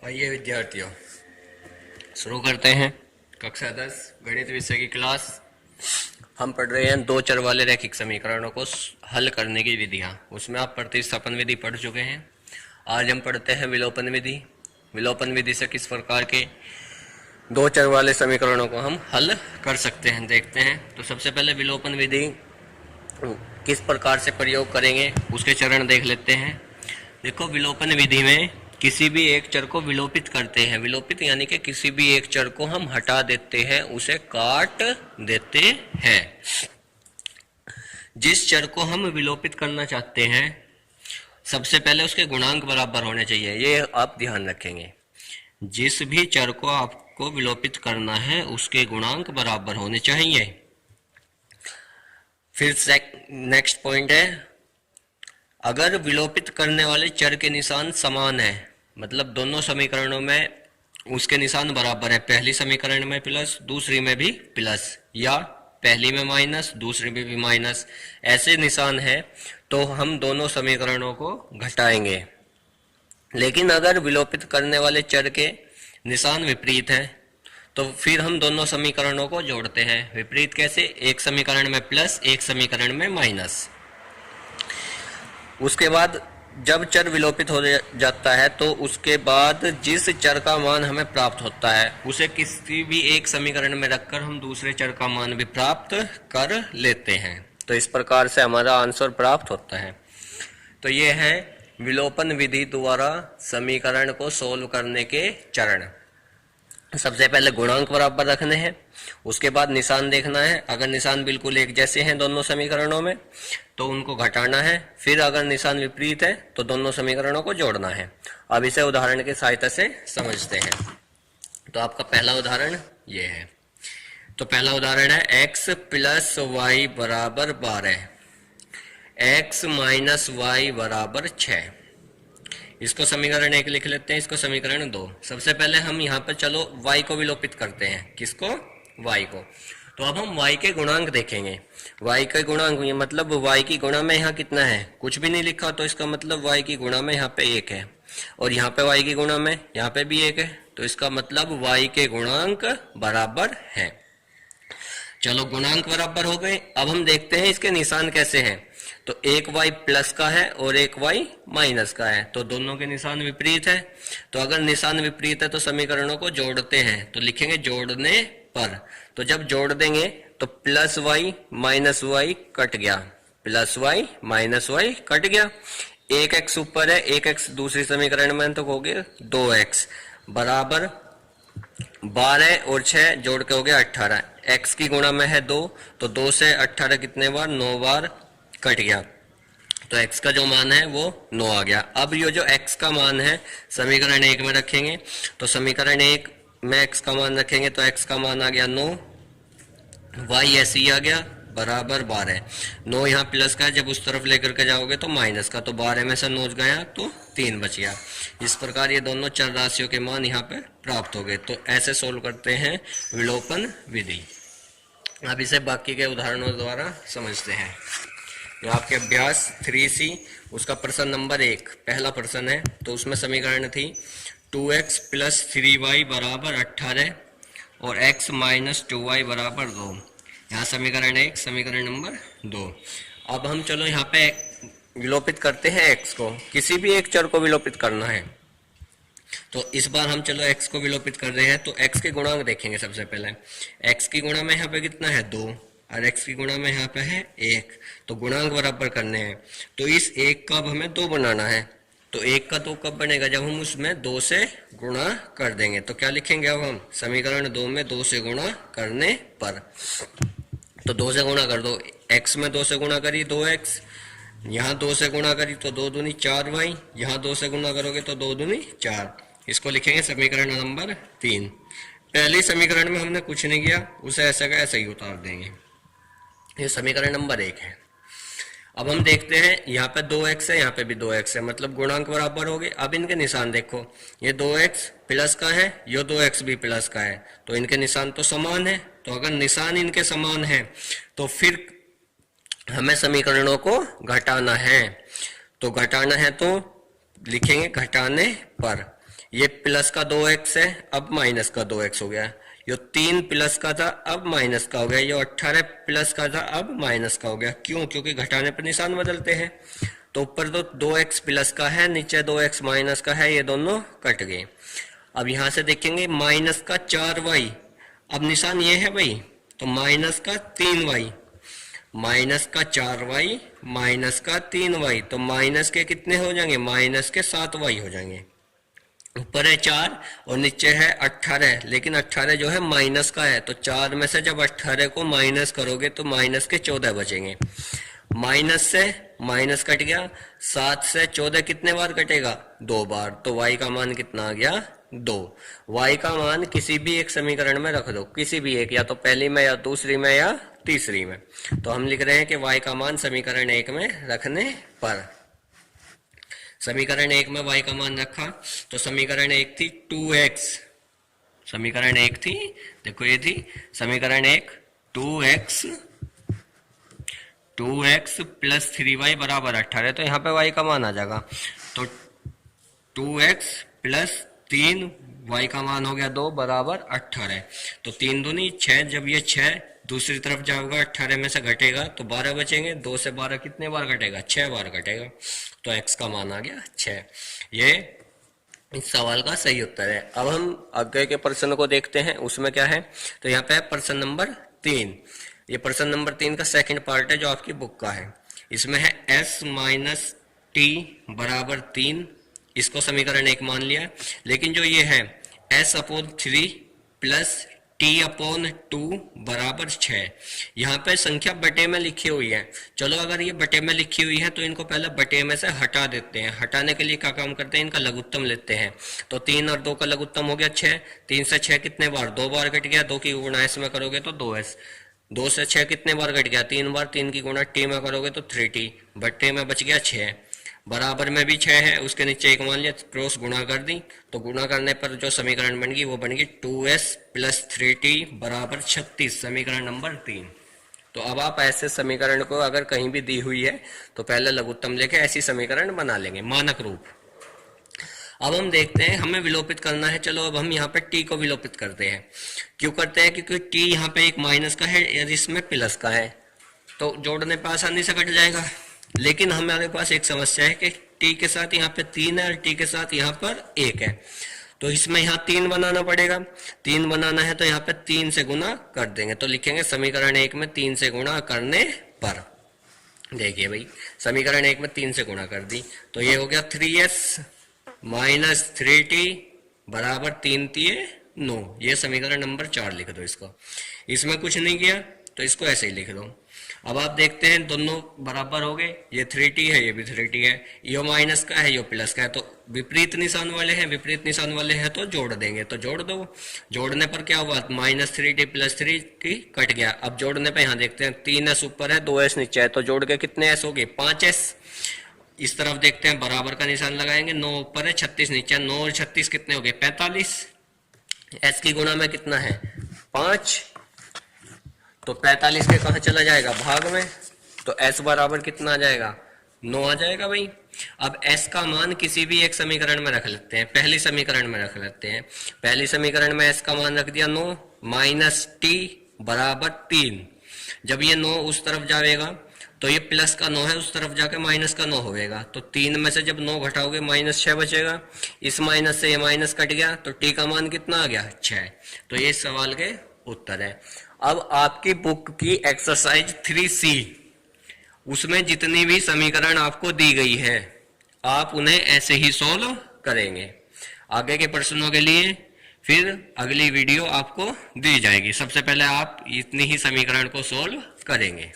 आइए विद्यार्थियों, शुरू करते हैं कक्षा 10 गणित विषय की क्लास। हम पढ़ रहे हैं दो चर वाले रैखिक समीकरणों को हल करने की विधियां। उसमें आप प्रतिस्थापन विधि पढ़ चुके हैं। आज हम पढ़ते हैं विलोपन विधि। विलोपन विधि से किस प्रकार के दो चर वाले समीकरणों को हम हल कर सकते हैं देखते हैं। तो सबसे पहले विलोपन विधि किस प्रकार से प्रयोग करेंगे उसके चरण देख लेते हैं। देखो, विलोपन विधि में किसी भी एक चर को विलोपित करते हैं। विलोपित यानी कि किसी भी एक चर को हम हटा देते हैं, उसे काट देते हैं। जिस चर को हम विलोपित करना चाहते हैं सबसे पहले उसके गुणांक बराबर होने चाहिए, ये आप ध्यान रखेंगे। जिस भी चर को आपको विलोपित करना है उसके गुणांक बराबर होने चाहिए। फिर नेक्स्ट पॉइंट है, अगर विलोपित करने वाले चर के निशान समान है, मतलब दोनों समीकरणों में उसके निशान बराबर है, पहली समीकरण में प्लस दूसरी में भी प्लस, या पहली में माइनस दूसरी में भी माइनस, ऐसे निशान है तो हम दोनों समीकरणों को घटाएंगे। लेकिन अगर विलोपित करने वाले चर के निशान विपरीत हैं तो फिर हम दोनों समीकरणों को जोड़ते हैं। विपरीत कैसे? एक समीकरण में प्लस एक समीकरण में माइनस। उसके बाद जब चर विलोपित हो जाता है तो उसके बाद जिस चर का मान हमें प्राप्त होता है उसे किसी भी एक समीकरण में रखकर हम दूसरे चर का मान भी प्राप्त कर लेते हैं। तो इस प्रकार से हमारा आंसर प्राप्त होता है। तो ये है विलोपन विधि द्वारा समीकरण को सोल्व करने के चरण। सबसे पहले गुणांक बराबर रखने हैं, उसके बाद निशान देखना है। अगर निशान बिल्कुल एक जैसे हैं दोनों समीकरणों में तो उनको घटाना है। फिर अगर निशान विपरीत है तो दोनों समीकरणों को जोड़ना है। अब इसे उदाहरण की सहायता से समझते हैं। तो आपका पहला उदाहरण ये है। तो पहला उदाहरण है x प्लस वाई बराबर 12, x माइनस वाई बराबर 6। इसको समीकरण 1 लिख लेते हैं, इसको समीकरण 2। सबसे पहले हम यहाँ पर चलो y को विलोपित करते हैं। किसको? y को। तो अब हम y के गुणांक देखेंगे। y के गुणांक ये मतलब y की गुणा में यहाँ कितना है, कुछ भी नहीं लिखा, तो इसका मतलब y की गुणा में यहाँ पे 1 है, और यहाँ पे y की गुणा में यहाँ पे भी 1 है, तो इसका मतलब y के गुणांक बराबर है। चलो, गुणांक बराबर हो गए। अब हम देखते हैं इसके निशान कैसे हैं। तो एक y प्लस का है और एक y माइनस का है, तो दोनों के निशान विपरीत है। तो अगर निशान विपरीत है तो समीकरणों को जोड़ते हैं, तो लिखेंगे जोड़ने पर। तो जब जोड़ देंगे तो plus y minus y cut गया, plus y minus y cut गया। एक x ऊपर है, एक x दूसरी समीकरण में, तो हो गया 2x बराबर 12 और 6 जोड़ के हो गया 18। x की गुणा में है 2, तो 2 से 18 कितने बार? 9 बार कट गया। तो x का जो मान है वो 9 आ गया। अब ये जो x का मान है समीकरण 1 में रखेंगे, तो समीकरण 1 में x का मान रखेंगे तो x का मान आ गया 9, y ऐसे ही आ गया बराबर 12। 9 यहाँ प्लस का है, जब उस तरफ लेकर के जाओगे तो माइनस का, तो 12 में से 9 गया तो 3 बच गया। इस प्रकार ये दोनों चर राशियों के मान यहाँ पे प्राप्त हो गए। तो ऐसे सोल्व करते हैं विलोपन विधि। अब इसे बाकी के उदाहरणों द्वारा समझते हैं। ये आपके अभ्यास 3C उसका प्रश्न नंबर 1 पहला प्रश्न है। तो उसमें समीकरण थी 2x प्लस 3y बराबर 18 और x माइनस 2y बराबर 2। यहाँ समीकरण 1, समीकरण नंबर 2। अब हम चलो यहाँ पे विलोपित करते हैं x को। किसी भी एक चर को विलोपित करना है, तो इस बार हम चलो x को विलोपित कर रहे हैं। तो x के गुणांक देखेंगे। सबसे पहले x की गुणा में यहाँ पे कितना है 2, और x की गुणा में यहाँ पे है 1, तो गुणांक बराबर करने हैं। तो इस 1 का अब हमें 2 बनाना है। तो 1 का 2 कब बनेगा? जब हम उसमें 2 से गुणा कर देंगे। तो क्या लिखेंगे अब हम? समीकरण 2 में 2 से गुणा करने पर। तो 2 से गुणा कर दो। x में 2 से गुणा करी 2x, यहाँ 2 से गुणा करी तो 2 दूनी 4y, यहाँ 2 से गुणा करोगे तो 2 दूनी 4। इसको लिखेंगे समीकरण नंबर 3। पहले समीकरण में हमने कुछ नहीं किया, उसे ऐसा का ऐसा ही उतार देंगे। ये समीकरण नंबर 1 है। अब हम देखते हैं, यहाँ पे 2x है, यहाँ पे भी 2x है, मतलब गुणांक बराबर हो गए। अब इनके निशान देखो, ये 2x प्लस का है, ये 2x भी प्लस का है, तो इनके निशान तो समान है। तो अगर निशान इनके समान है तो फिर हमें समीकरणों को घटाना है। तो घटाना है तो लिखेंगे घटाने पर। ये प्लस का 2x है, अब माइनस का 2x हो गया। ये 3 प्लस का था, अब माइनस का हो गया। ये 18 प्लस का था, अब माइनस का हो गया। क्यों? क्योंकि घटाने पर निशान बदलते हैं। तो ऊपर तो 2x प्लस का है, नीचे 2x माइनस का है, ये दोनों कट गए। अब यहां से देखेंगे माइनस का 4y, अब निशान ये है भाई, तो माइनस का 3y, माइनस का 4y, माइनस का 3y, तो माइनस के कितने हो जाएंगे? माइनस के 7y हो जाएंगे। ऊपर है 4 और नीचे है 18, लेकिन 18 जो है माइनस का है, तो 4 में से जब 18 को माइनस करोगे तो माइनस के 14 बचेंगे। माइनस से माइनस कट गया, 7 से 14 कितने बार कटेगा? 2 बार। तो y का मान कितना आ गया? 2। y का मान किसी भी एक समीकरण में रख दो, किसी भी एक, या तो पहली में या दूसरी में या तीसरी में। तो हम लिख रहे हैं कि y का मान समीकरण 1 में रखने पर, समीकरण 1 में y का मान रखा तो समीकरण 1 थी 2x, समीकरण 1 थी, देखो ये थी समीकरण 1 2x प्लस 3y बराबर 18, तो यहाँ पे y का मान आ जाएगा। तो 2x प्लस 3y का मान हो गया 2 बराबर 18। तो 3 दूनी 6, जब ये 6 दूसरी तरफ जाएगा 18 में से घटेगा तो 12 बचेंगे। 2 से 12 कितने बार घटेगा? 6 बार घटेगा। तो x का मान आ गया 6। ये इस सवाल का सही उत्तर है। अब हम आगे के प्रश्न को देखते हैं, उसमें क्या है। तो यहाँ पे है प्रश्न नंबर 3। ये प्रश्न नंबर 3 का सेकंड पार्ट है जो आपकी बुक का है। इसमें है s माइनस टी बराबर 3, इसको समीकरण 1 मान लिया। लेकिन जो ये है s upon 3 plus T upon 2 बराबर 6, यहाँ पे संख्या बटे में लिखी हुई है। चलो अगर ये बटे में लिखी हुई है तो इनको पहले बटे में से हटा देते हैं। हटाने के लिए क्या काम करते हैं? इनका लघुत्तम लेते हैं। तो 3 और 2 का लघुत्तम हो गया 6। 3 से 6 कितने बार? 2 बार कट गया। 2 की गुणा s में करोगे तो 2s। 2 से 6 कितने बार कट गया? 3 बार। 3 की गुणा t में करोगे तो 3t। बटे में बच गया 6। बराबर में भी 6 है, उसके नीचे 1 मान लिया, क्रॉस गुणा कर दी। तो गुणा करने पर जो समीकरण बन गई वो बन गई 2s प्लस 3t बराबर 36, समीकरण नंबर 3। तो अब आप ऐसे समीकरण को अगर कहीं भी दी हुई है तो पहले लघुत्तम लेके ऐसी समीकरण बना लेंगे, मानक रूप। अब हम देखते हैं, हमें विलोपित करना है। चलो अब हम यहाँ पे t को विलोपित करते हैं। क्यों करते हैं? क्योंकि t यहाँ पे एक माइनस का है और इसमें प्लस का है, तो जोड़ने पर आसानी से कट जाएगा। लेकिन हमारे पास एक समस्या है कि t के साथ यहाँ पे 3 है और t के साथ यहाँ पर 1 है, तो इसमें यहाँ 3 बनाना पड़ेगा। 3 बनाना है तो यहाँ पे 3 से गुना कर देंगे। तो लिखेंगे समीकरण 1 में 3 से गुणा करने पर। देखिए भाई, समीकरण 1 में 3 से गुणा कर दी तो ये हो गया 3s माइनस 3t बराबर 3 3 9। ये समीकरण नंबर 4 लिख दो इसको। इसमें कुछ नहीं किया तो इसको ऐसे ही लिख दो। अब आप देखते हैं दोनों बराबर हो गए। ये 3t है, ये भी 3t है। यो माइनस का है, यो प्लस का है, तो विपरीत निशान वाले हैं। विपरीत निशान वाले हैं तो जोड़ देंगे, तो जोड़ दो। जोड़ने पर क्या हुआ? Minus 3t plus 3t cut गया। अब जोड़ने पर यहाँ देखते हैं 3s ऊपर है 2s नीचे है, तो जोड़ के कितने s हो गए? 5s। इस तरफ देखते हैं, बराबर का निशान लगाएंगे। 9 ऊपर है 36 नीचे, 9 और 36 कितने हो गए? 45। s की गुणा में कितना है? 5। तो 45 के कहाँ चला जाएगा? भाग में। तो s बराबर कितना आ जाएगा? 9 आ जाएगा भाई। अब s का मान किसी भी एक समीकरण में रख लेते हैं। पहली समीकरण में रख लेते हैं। पहली समीकरण में s का मान रख दिया 9 माइनस t बराबर 3। जब ये 9 उस तरफ जाएगा तो ये प्लस का 9 है, उस तरफ जाके माइनस का 9 होगा। तो 3 में से जब 9 घटाओगे माइनस 6 बचेगा। इस माइनस से ये माइनस कट गया तो t का मान कितना आ गया? 6। तो ये इस सवाल के उत्तर है। अब आपकी बुक की एक्सरसाइज 3C, उसमें जितनी भी समीकरण आपको दी गई है आप उन्हें ऐसे ही सॉल्व करेंगे। आगे के प्रश्नों के लिए फिर अगली वीडियो आपको दी जाएगी। सबसे पहले आप इतनी ही समीकरण को सॉल्व करेंगे।